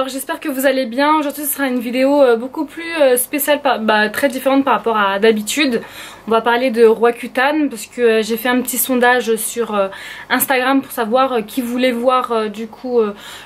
alors j'espère que vous allez bien. Aujourd'hui ce sera une vidéo beaucoup plus spéciale, très différente par rapport à d'habitude. On va parler de Roaccutane parce que j'ai fait un petit sondage sur Instagram pour savoir qui voulait voir du coup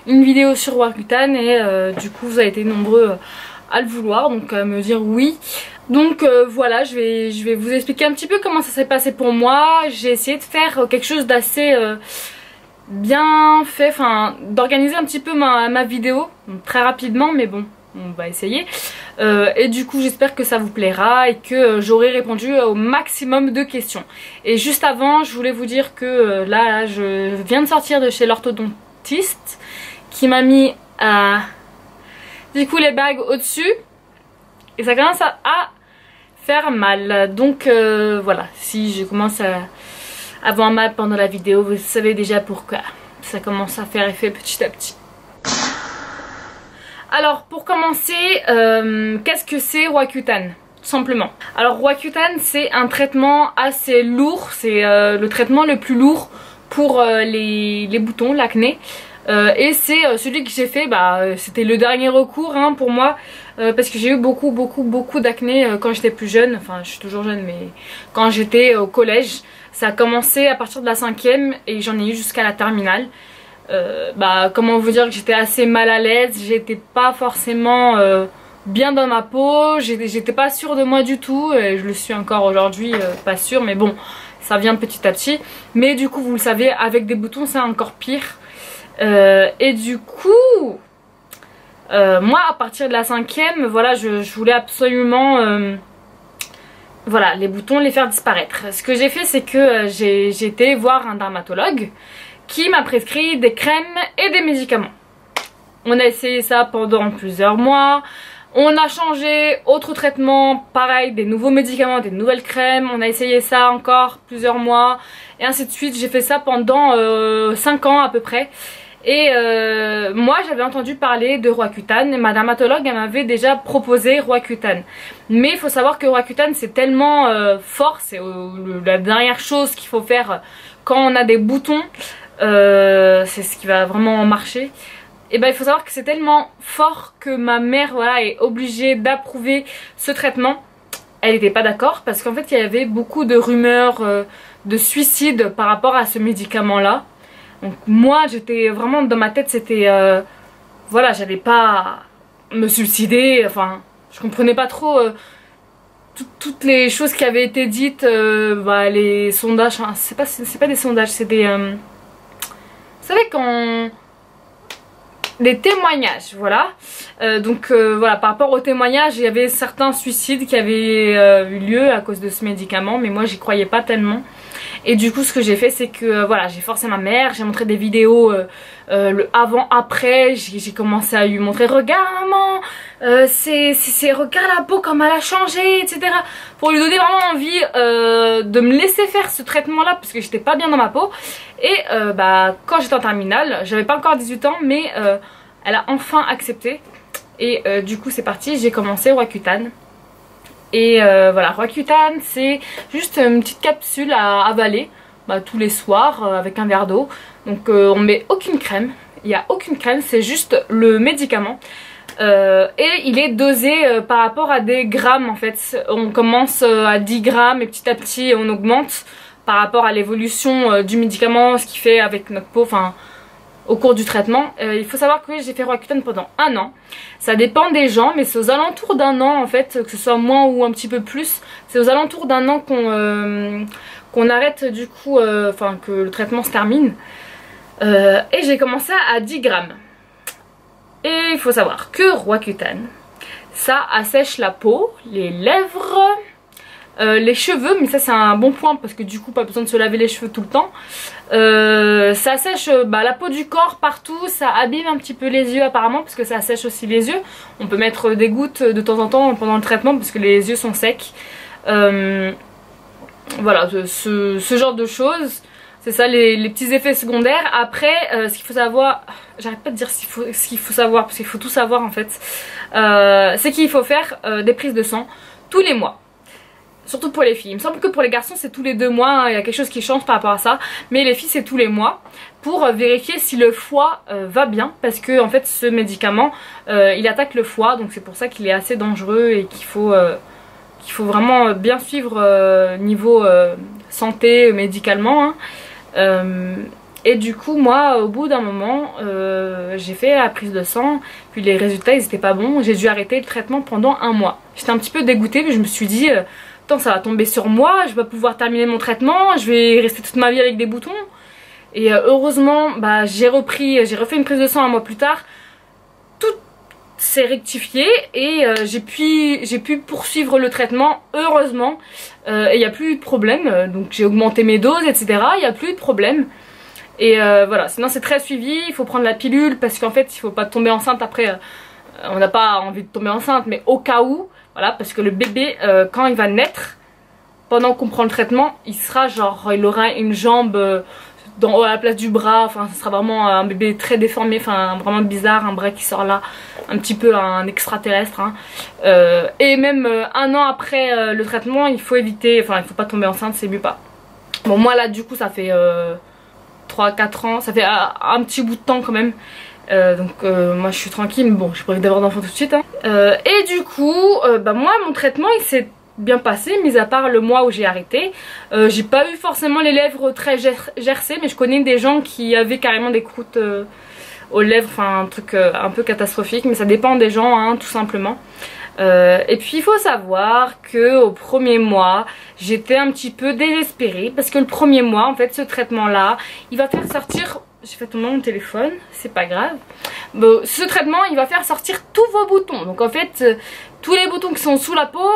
une vidéo sur Roaccutane et du coup vous avez été nombreux à le vouloir, donc à me dire oui. Donc voilà, je vais vous expliquer un petit peu comment ça s'est passé pour moi. J'ai essayé de faire quelque chose d'assez bien fait, enfin d'organiser un petit peu ma vidéo très rapidement, mais bon, on va essayer. Et du coup j'espère que ça vous plaira et que j'aurai répondu au maximum de questions. Et juste avant, je voulais vous dire que là je viens de sortir de chez l'orthodontiste qui m'a mis du coup les bagues au-dessus et ça commence à faire mal. Donc voilà, si je commence à avoir mal pendant la vidéo, vous savez déjà pourquoi. Ça commence à faire effet petit à petit. Alors pour commencer, qu'est-ce que c'est Roaccutane? Tout simplement. Alors Roaccutane c'est un traitement assez lourd, c'est le traitement le plus lourd pour les boutons, l'acné. Et c'est celui que j'ai fait, c'était le dernier recours hein, pour moi, parce que j'ai eu beaucoup d'acné quand j'étais plus jeune. Enfin je suis toujours jeune, mais quand j'étais au collège. Ça a commencé à partir de la 5e et j'en ai eu jusqu'à la terminale. Comment vous dire que j'étais assez mal à l'aise, j'étais pas forcément bien dans ma peau, j'étais pas sûre de moi du tout, et je le suis encore aujourd'hui, pas sûre, mais bon, ça vient petit à petit. Mais du coup, vous le savez, avec des boutons, c'est encore pire. Et du coup, moi, à partir de la 5e, voilà, je voulais absolument... voilà, les boutons, les faire disparaître. Ce que j'ai fait, c'est que j'ai été voir un dermatologue qui m'a prescrit des crèmes et des médicaments. On a essayé ça pendant plusieurs mois. On a changé autre traitement, pareil, des nouveaux médicaments, des nouvelles crèmes. On a essayé ça encore plusieurs mois et ainsi de suite. J'ai fait ça pendant 5 ans à peu près. Et moi j'avais entendu parler de Roaccutane et ma dermatologue elle m'avait déjà proposé Roaccutane. Mais il faut savoir que Roaccutane c'est tellement fort, c'est la dernière chose qu'il faut faire quand on a des boutons, c'est ce qui va vraiment marcher. Et il faut savoir que c'est tellement fort que ma mère voilà, est obligée d'approuver ce traitement. Elle n'était pas d'accord parce qu'en fait il y avait beaucoup de rumeurs de suicide par rapport à ce médicament là. Donc moi j'étais vraiment dans ma tête, c'était voilà, j'allais pas me suicider, enfin je comprenais pas trop toutes les choses qui avaient été dites, les sondages, hein, c'est pas des sondages, c'est des vous savez quand des témoignages, voilà. Voilà, par rapport aux témoignages, il y avait certains suicides qui avaient eu lieu à cause de ce médicament, mais moi j'y croyais pas tellement. Et du coup ce que j'ai fait c'est que voilà, j'ai forcé ma mère, j'ai montré des vidéos le avant après, j'ai commencé à lui montrer regarde maman, regarde la peau comme elle a changé, etc. Pour lui donner vraiment envie de me laisser faire ce traitement là parce que j'étais pas bien dans ma peau. Et quand j'étais en terminale, j'avais pas encore 18 ans mais elle a enfin accepté. Et du coup c'est parti, j'ai commencé Roaccutane. Et voilà, Roaccutane c'est juste une petite capsule à avaler tous les soirs avec un verre d'eau. Donc on met aucune crème, il n'y a aucune crème, c'est juste le médicament. Et il est dosé par rapport à des grammes en fait. On commence à 10 grammes et petit à petit on augmente par rapport à l'évolution du médicament, ce qu'il fait avec notre peau, enfin au cours du traitement. Il faut savoir que j'ai fait Roaccutane pendant 1 an. Ça dépend des gens mais c'est aux alentours d'1 an en fait, que ce soit moins ou un petit peu plus. C'est aux alentours d'1 an qu'on arrête du coup, que le traitement se termine. Et j'ai commencé à 10 grammes. Et il faut savoir que Roaccutane, ça assèche la peau, les lèvres, les cheveux, mais ça c'est un bon point parce que du coup pas besoin de se laver les cheveux tout le temps. Ça assèche la peau du corps partout, ça abîme un petit peu les yeux apparemment parce que ça assèche aussi les yeux. On peut mettre des gouttes de temps en temps pendant le traitement parce que les yeux sont secs. Voilà, ce genre de choses. C'est ça les petits effets secondaires. Après ce qu'il faut savoir, j'arrête pas de dire ce qu'il faut savoir parce qu'il faut tout savoir en fait, c'est qu'il faut faire des prises de sang tous les mois. Surtout pour les filles. Il me semble que pour les garçons c'est tous les 2 mois, hein. Il y a quelque chose qui change par rapport à ça. Mais les filles c'est tous les mois pour vérifier si le foie va bien. Parce que en fait ce médicament il attaque le foie. Donc c'est pour ça qu'il est assez dangereux et qu'il faut vraiment bien suivre niveau santé médicalement, hein. Et du coup moi au bout d'un moment j'ai fait la prise de sang, puis les résultats ils étaient pas bons, j'ai dû arrêter le traitement pendant 1 mois. J'étais un petit peu dégoûtée mais je me suis dit attends ça va tomber sur moi, je vais pas pouvoir terminer mon traitement, je vais rester toute ma vie avec des boutons. Et heureusement bah, j'ai refait une prise de sang 1 mois plus tard, tout s'est rectifié et j'ai pu poursuivre le traitement heureusement, et il n'y a plus eu de problème, donc j'ai augmenté mes doses etc, il n'y a plus eu de problème. Et voilà, sinon c'est très suivi, il faut prendre la pilule parce qu'en fait il faut pas tomber enceinte après, on n'a pas envie de tomber enceinte mais au cas où, voilà, parce que le bébé quand il va naître, pendant qu'on prend le traitement, il sera genre, il aura une jambe à la place du bras, enfin ce sera vraiment un bébé très déformé, enfin vraiment bizarre, un bras qui sort là, un petit peu un extraterrestre, hein. Et même 1 an après le traitement, il faut éviter, enfin il faut pas tomber enceinte, c'est mieux pas. Bon moi là du coup ça fait 3-4 ans, ça fait un petit bout de temps quand même. Donc moi je suis tranquille, mais bon j'ai pas envie d'avoir d'enfant tout de suite, hein. Et du coup bah moi mon traitement il s'est bien passé, mis à part le mois où j'ai arrêté. J'ai pas eu forcément les lèvres très gercées, mais je connais des gens qui avaient carrément des croûtes aux lèvres, enfin un truc un peu catastrophique, mais ça dépend des gens, hein, tout simplement. Et puis il faut savoir que au premier mois j'étais un petit peu désespérée parce que le premier mois en fait ce traitement là il va faire sortir, j'ai fait tomber mon téléphone, c'est pas grave, bon, ce traitement il va faire sortir tous vos boutons. Donc en fait tous les boutons qui sont sous la peau,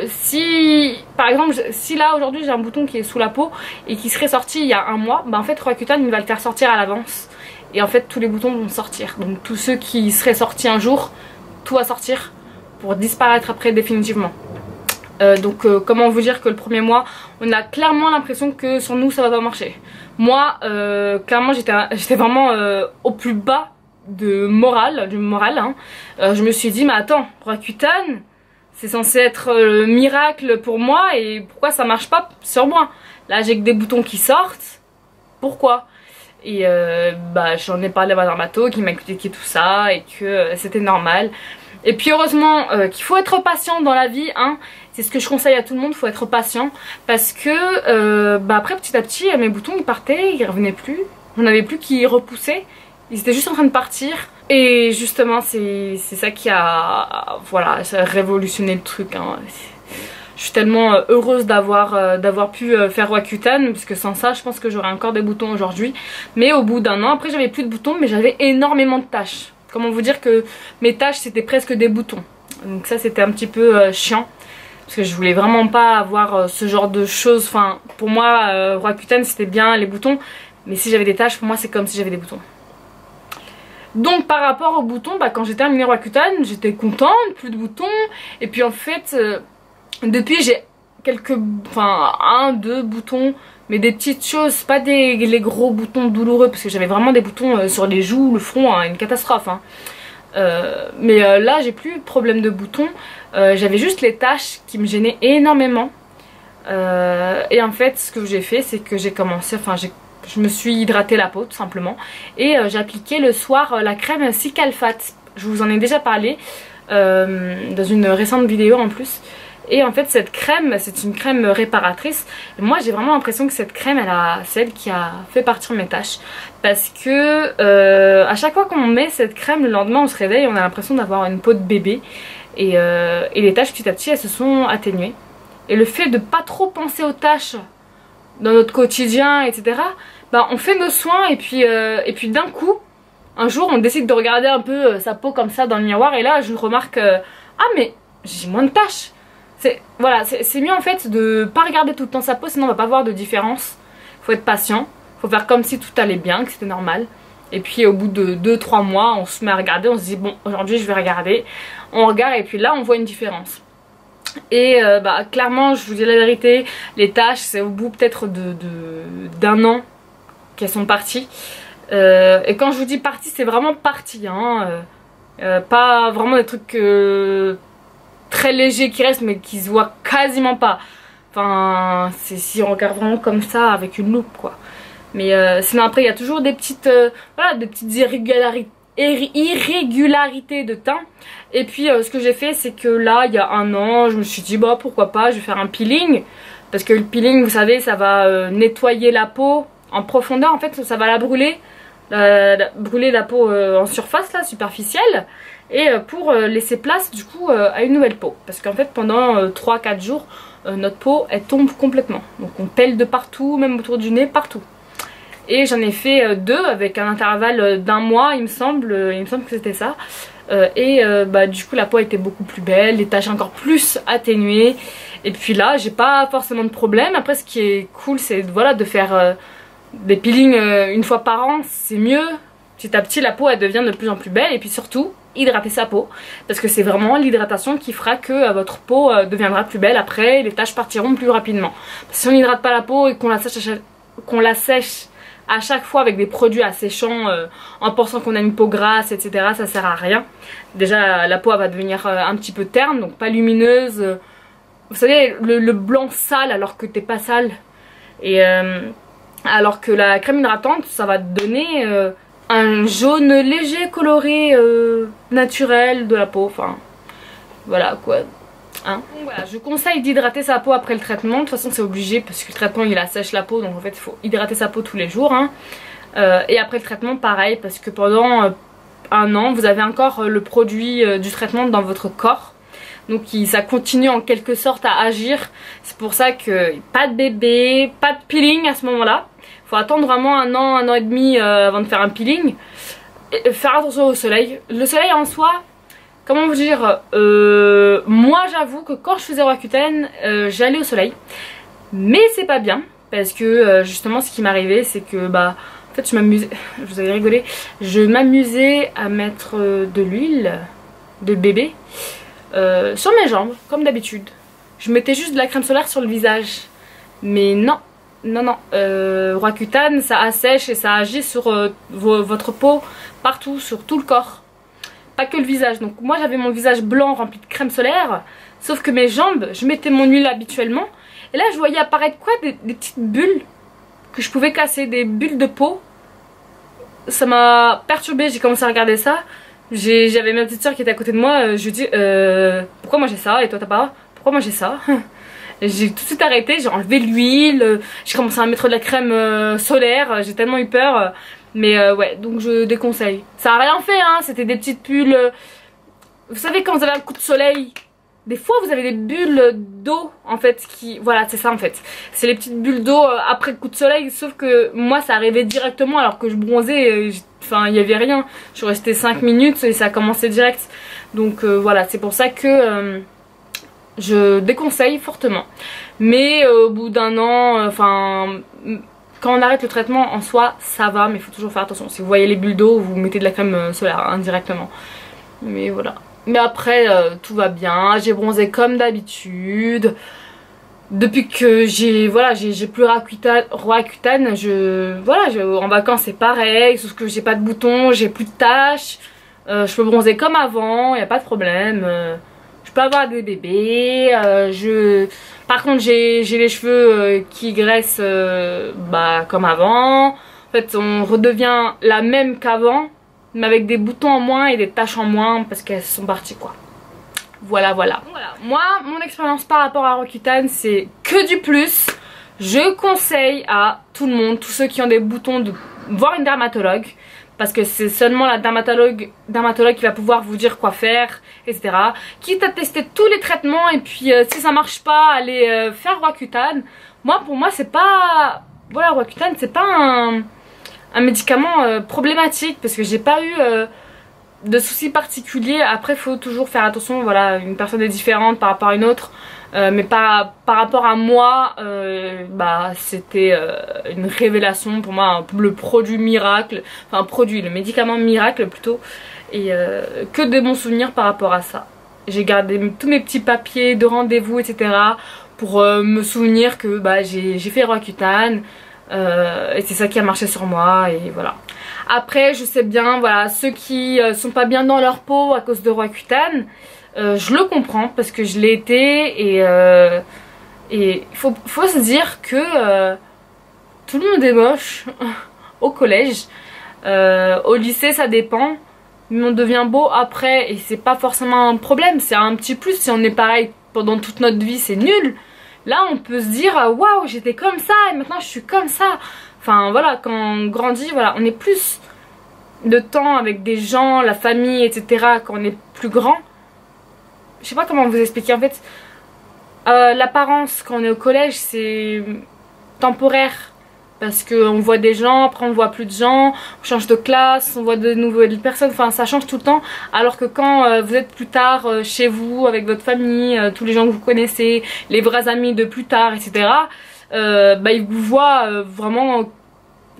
si par exemple si là aujourd'hui j'ai un bouton qui est sous la peau et qui serait sorti il y a 1 mois, bah en fait Roaccutane il va le faire sortir à l'avance et en fait tous les boutons vont sortir. Donc tous ceux qui seraient sortis un jour, tout va sortir pour disparaître après définitivement. Donc comment vous dire que le premier mois on a clairement l'impression que sur nous ça va pas marcher. Moi clairement j'étais vraiment au plus bas du moral, hein. Je me suis dit mais attends, Roaccutane c'est censé être le miracle pour moi et pourquoi ça marche pas sur moi? Là j'ai que des boutons qui sortent, pourquoi? Et bah j'en ai parlé à ma dermato qui m'a expliqué tout ça et que c'était normal. Et puis heureusement qu'il faut être patient dans la vie, hein. C'est ce que je conseille à tout le monde, il faut être patient. Parce que bah après petit à petit mes boutons ils partaient, ils revenaient plus. J'en avais plus qui repoussaient, ils étaient juste en train de partir. Et justement c'est ça qui a, voilà, ça a révolutionné le truc, hein. Je suis tellement heureuse d'avoir pu faire Roaccutane, parce que sans ça je pense que j'aurais encore des boutons aujourd'hui. Mais au bout d'1 an, après j'avais plus de boutons mais j'avais énormément de taches. Comment vous dire que mes taches c'était presque des boutons. Donc ça c'était un petit peu chiant. Parce que je voulais vraiment pas avoir ce genre de choses. Enfin pour moi Roaccutane c'était bien les boutons. Mais si j'avais des taches pour moi c'est comme si j'avais des boutons. Donc par rapport aux boutons, bah, quand j'ai terminé Roaccutane j'étais contente, plus de boutons. Et puis en fait depuis j'ai quelques, enfin 1-2 boutons. Mais des petites choses, pas les gros boutons douloureux, parce que j'avais vraiment des boutons sur les joues, le front, hein, une catastrophe, hein. Mais là j'ai plus de problème de boutons, j'avais juste les taches qui me gênaient énormément. Et en fait ce que j'ai fait c'est que j'ai commencé, enfin je me suis hydraté la peau tout simplement. Et j'ai appliqué le soir la crème Cicalfate. Je vous en ai déjà parlé dans une récente vidéo en plus. Et en fait cette crème c'est une crème réparatrice. Et moi j'ai vraiment l'impression que cette crème c'est elle qui a fait partir mes taches. Parce que à chaque fois qu'on met cette crème, le lendemain on se réveille, on a l'impression d'avoir une peau de bébé. Et les taches petit à petit elles se sont atténuées. Et le fait de pas trop penser aux taches dans notre quotidien etc, bah, on fait nos soins et puis d'un coup un jour on décide de regarder un peu sa peau comme ça dans le miroir. Et là je remarque ah mais j'ai moins de taches. Voilà, c'est mieux en fait de pas regarder tout le temps sa peau, sinon on va pas voir de différence. Faut être patient, faut faire comme si tout allait bien, que c'était normal. Et puis au bout de 2-3 mois on se met à regarder, on se dit bon aujourd'hui je vais regarder. On regarde et puis là on voit une différence. Et bah clairement je vous dis la vérité, les taches c'est au bout peut-être d'1 an qu'elles sont parties. Et quand je vous dis parties c'est vraiment parti, hein. Pas vraiment des trucs très léger qui reste mais qui se voit quasiment pas. Enfin, c'est si on regarde vraiment comme ça avec une loupe quoi. Mais sinon après il y a toujours des petites, voilà, des petites irrégularités de teint. Et puis ce que j'ai fait c'est que là il y a un an je me suis dit bah pourquoi pas, je vais faire un peeling. Parce que le peeling vous savez ça va nettoyer la peau en profondeur, en fait ça va la brûler. Brûler la peau en surface là, superficielle, et pour laisser place du coup à une nouvelle peau. Parce qu'en fait pendant 3-4 jours notre peau elle tombe complètement. Donc on pèle de partout, même autour du nez, partout. Et j'en ai fait 2 avec un intervalle d'1 mois il me semble que c'était ça. Bah, du coup la peau était beaucoup plus belle, les taches encore plus atténuées. Et puis là j'ai pas forcément de problème. Après ce qui est cool c'est voilà, de faire des peelings une fois par an, c'est mieux. Petit à petit la peau elle devient de plus en plus belle. Et puis surtout hydrater sa peau, parce que c'est vraiment l'hydratation qui fera que votre peau deviendra plus belle après, les taches partiront plus rapidement. Parce que si on n'hydrate pas la peau et qu'on la sèche à chaque fois avec des produits asséchants en pensant qu'on a une peau grasse etc, ça sert à rien. Déjà la peau elle va devenir un petit peu terne, donc pas lumineuse, vous savez le blanc sale alors que t'es pas sale. Et alors que la crème hydratante ça va te donner un jaune léger coloré naturel de la peau, enfin voilà quoi. Hein. Donc voilà, je conseille d'hydrater sa peau après le traitement. De toute façon c'est obligé parce que le traitement il assèche la peau, donc en fait il faut hydrater sa peau tous les jours hein. Et après le traitement pareil, parce que pendant 1 an vous avez encore le produit du traitement dans votre corps. Donc ça continue en quelque sorte à agir. C'est pour ça que pas de bébé, pas de peeling à ce moment là. Faut attendre vraiment 1 an et demi avant de faire un peeling. Et faire attention au soleil. Le soleil en soi, comment vous dire, moi j'avoue que quand je faisais Roaccutane, j'allais au soleil. Mais c'est pas bien, parce que justement ce qui m'arrivait c'est que bah en fait je m'amusais, vous avez rigolé, je m'amusais à mettre de l'huile de bébé sur mes jambes comme d'habitude. Je mettais juste de la crème solaire sur le visage. Mais non, Roaccutane ça assèche et ça agit sur votre peau partout, sur tout le corps, pas que le visage. Donc moi j'avais mon visage blanc rempli de crème solaire, sauf que mes jambes, je mettais mon huile habituellement et là je voyais apparaître quoi, des petites bulles que je pouvais casser, des bulles de peau. Ça m'a perturbée, j'ai commencé à regarder ça. J'avais ma petite soeur qui était à côté de moi, je lui dis pourquoi moi j'ai ça et toi t'as pas, pourquoi moi j'ai ça. J'ai tout de suite arrêté, j'ai enlevé l'huile, j'ai commencé à mettre de la crème solaire, j'ai tellement eu peur. Mais ouais, donc je déconseille. Ça a rien fait hein, c'était des petites bulles. Vous savez quand vous avez un coup de soleil, des fois vous avez des bulles d'eau en fait qui... Voilà c'est ça en fait. C'est les petites bulles d'eau après le coup de soleil, sauf que moi ça arrivait directement alors que je bronzais, enfin il n'y avait rien. Je suis restée 5 minutes et ça a commencé direct. Donc voilà, c'est pour ça que... je déconseille fortement. Mais au bout d'1 an, enfin quand on arrête le traitement en soi ça va, mais il faut toujours faire attention. Si vous voyez les bulles d'eau, vous mettez de la crème solaire indirectement. Mais voilà. Mais après tout va bien, j'ai bronzé comme d'habitude. Depuis que j'ai plus Roaccutane, en vacances c'est pareil, sauf que j'ai pas de boutons, j'ai plus de taches. Je peux bronzer comme avant, y a pas de problème. Je peux avoir des bébés, par contre j'ai les cheveux qui graissent bah, comme avant. En fait on redevient la même qu'avant, mais avec des boutons en moins et des taches en moins parce qu'elles sont parties quoi. Voilà. Moi mon expérience par rapport à Roaccutane c'est que du plus. Je conseille à tout le monde, tous ceux qui ont des boutons, de voir une dermatologue. Parce que c'est seulement la dermatologue qui va pouvoir vous dire quoi faire, etc. Quitte à tester tous les traitements et puis si ça marche pas, allez faire Roaccutane. Pour moi c'est pas... Voilà, Roaccutane c'est pas un médicament problématique parce que j'ai pas eu de soucis particuliers. Après faut toujours faire attention, voilà, une personne est différente par rapport à une autre. Mais par rapport à moi, bah c'était une révélation pour moi, le produit miracle, enfin le médicament miracle plutôt, et que de bons souvenirs par rapport à ça. J'ai gardé tous mes petits papiers de rendez-vous etc pour me souvenir que bah, j'ai fait Roaccutane et c'est ça qui a marché sur moi et voilà. Après je sais bien, voilà, ceux qui sont pas bien dans leur peau à cause de Roaccutane, Je le comprends parce que je l'ai été et faut se dire que tout le monde est moche au collège. Au lycée ça dépend, mais on devient beau après et c'est pas forcément un problème, c'est un petit plus. Si on est pareil pendant toute notre vie c'est nul. Là on peut se dire waouh j'étais comme ça et maintenant je suis comme ça. Enfin voilà, quand on grandit, voilà, on est plus de temps avec des gens, la famille, etc. quand on est plus grand. Je sais pas comment vous expliquer en fait. L'apparence quand on est au collège c'est temporaire. Parce qu'on voit des gens, après on voit plus de gens, on change de classe, on voit de nouvelles personnes, enfin ça change tout le temps. Alors que quand vous êtes plus tard chez vous, avec votre famille, tous les gens que vous connaissez, les vrais amis de plus tard, etc. Ils vous voient vraiment,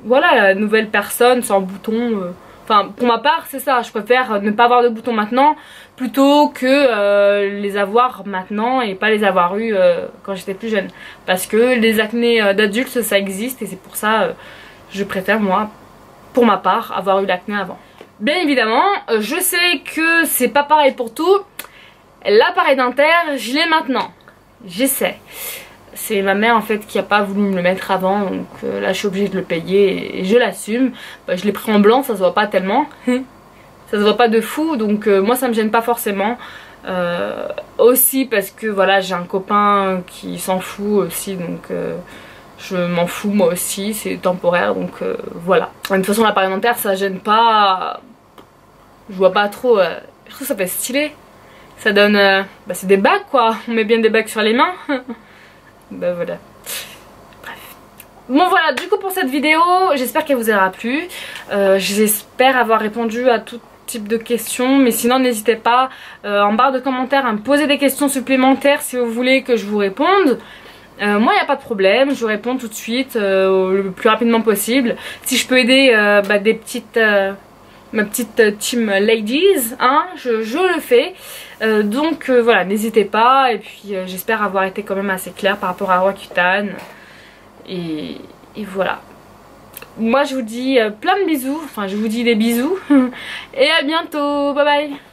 voilà, la nouvelle personne sans bouton. Enfin pour ma part c'est ça, je préfère ne pas avoir de boutons maintenant plutôt que les avoir maintenant et pas les avoir eu quand j'étais plus jeune. Parce que les acnés d'adulte ça existe et c'est pour ça je préfère moi, pour ma part, avoir eu l'acné avant. Bien évidemment, je sais que c'est pas pareil pour tout. L'appareil dentaire, je l'ai maintenant. J'essaie. C'est ma mère en fait qui a pas voulu me le mettre avant, donc là je suis obligée de le payer et je l'assume. Je l'ai pris en blanc, ça se voit pas tellement. Ça se voit pas de fou, donc moi ça me gêne pas forcément. Aussi parce que voilà, j'ai un copain qui s'en fout aussi, donc je m'en fous moi aussi, c'est temporaire, donc voilà. De toute façon l'appareil dentaire ça gêne pas, je vois pas trop, je trouve que ça fait stylé. Ça donne, c'est des bagues quoi, on met bien des bagues sur les mains. Bah voilà. Bref. Bon voilà, du coup pour cette vidéo, j'espère qu'elle vous aura plu. J'espère avoir répondu à tout type de questions. Mais sinon n'hésitez pas en barre de commentaires à me poser des questions supplémentaires si vous voulez que je vous réponde. Moi il n'y a pas de problème, je vous réponds tout de suite le plus rapidement possible. Si je peux aider des petites... ma petite team ladies, hein, je le fais. Donc voilà, n'hésitez pas. Et puis j'espère avoir été quand même assez claire par rapport à Roaccutane. Et voilà. Moi je vous dis plein de bisous. Enfin je vous dis des bisous. Et à bientôt. Bye bye.